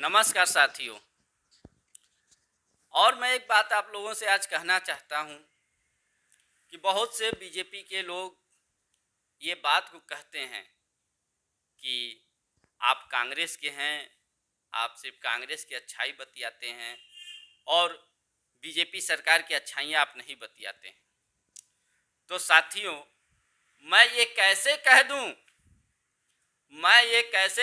नमस्कार साथियों। और मैं एक बात आप लोगों से आज कहना चाहता हूं कि बहुत से बीजेपी के लोग ये बात को कहते हैं कि आप कांग्रेस के हैं, आप सिर्फ कांग्रेस की अच्छाई बतियाते हैं और बीजेपी सरकार की अच्छाइयाँ आप नहीं बतियाते हैं। तो साथियों, मैं ये कैसे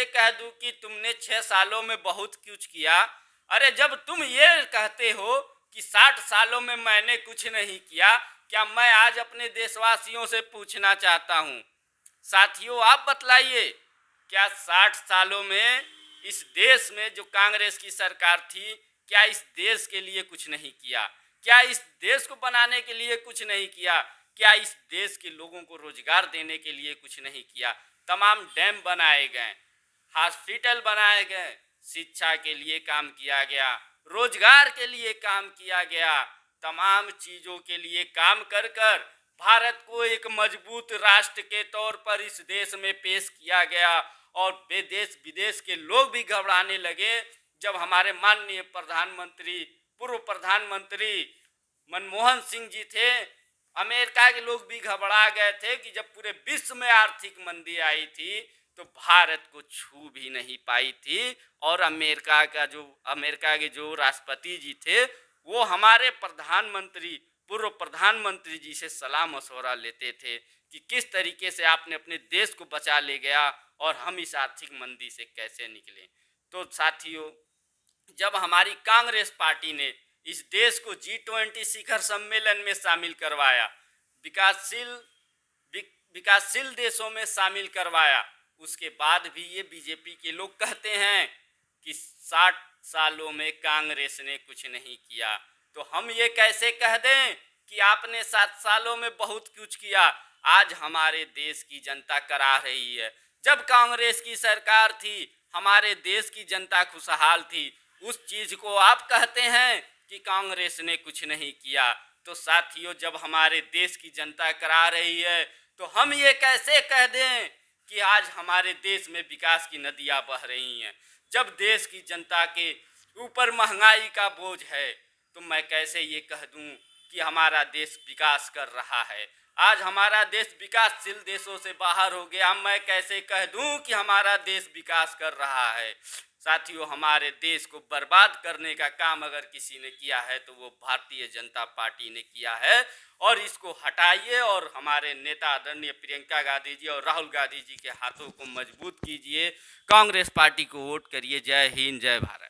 कह दूं कि तुमने 6 सालों में बहुत कुछ किया। अरे जब तुम ये कहते हो कि 60 सालों में मैंने कुछ नहीं किया, क्या मैं आज अपने देशवासियों से पूछना चाहता हूँ, साथियों आप बतलाइए, क्या 60 सालों में इस देश में जो कांग्रेस की सरकार थी, क्या इस देश के लिए कुछ नहीं किया? क्या इस देश को बनाने के लिए कुछ नहीं किया? क्या इस देश के लोगों को रोजगार देने के लिए कुछ नहीं किया? तमाम डैम बनाए गए, हॉस्पिटल बनाए गए, शिक्षा के लिए काम किया गया, रोजगार के लिए काम किया गया, तमाम चीज़ों के लिए काम कर कर भारत को एक मजबूत राष्ट्र के तौर पर इस देश में पेश किया गया। और देश विदेश के लोग भी घबराने लगे जब हमारे माननीय प्रधानमंत्री, पूर्व प्रधानमंत्री मनमोहन सिंह जी थे। अमेरिका के लोग भी घबरा गए थे कि जब पूरे विश्व में आर्थिक मंदी आई थी तो भारत को छू भी नहीं पाई थी। और अमेरिका के जो राष्ट्रपति जी थे वो हमारे प्रधानमंत्री, पूर्व प्रधानमंत्री जी से सलाह मशवरा लेते थे कि किस तरीके से आपने अपने देश को बचा ले गया और हम इस आर्थिक मंदी से कैसे निकलें। तो साथियों, जब हमारी कांग्रेस पार्टी ने इस देश को G20 शिखर सम्मेलन में शामिल करवाया, विकासशील देशों में शामिल करवाया, उसके बाद भी ये बीजेपी के लोग कहते हैं कि 60 सालों में कांग्रेस ने कुछ नहीं किया। तो हम ये कैसे कह दें कि आपने 7 सालों में बहुत कुछ किया? आज हमारे देश की जनता करा रही है। जब कांग्रेस की सरकार थी हमारे देश की जनता खुशहाल थी। उस चीज को आप कहते हैं कि कांग्रेस ने कुछ नहीं किया। तो साथियों, जब हमारे देश की जनता करा रही है तो हम ये कैसे कह दें कि आज हमारे देश में विकास की नदियां बह रही हैं? जब देश की जनता के ऊपर महंगाई का बोझ है तो मैं कैसे ये कह दूं कि हमारा देश विकास कर रहा है? आज हमारा देश विकासशील देशों से बाहर हो गया, मैं कैसे कह दूं कि हमारा देश विकास कर रहा है? साथियों, हमारे देश को बर्बाद करने का काम अगर किसी ने किया है तो वो भारतीय जनता पार्टी ने किया है। और इसको हटाइए और हमारे नेता आदरणीय प्रियंका गांधी जी और राहुल गांधी जी के हाथों को मजबूत कीजिए। कांग्रेस पार्टी को वोट करिए। जय हिंद, जय भारत।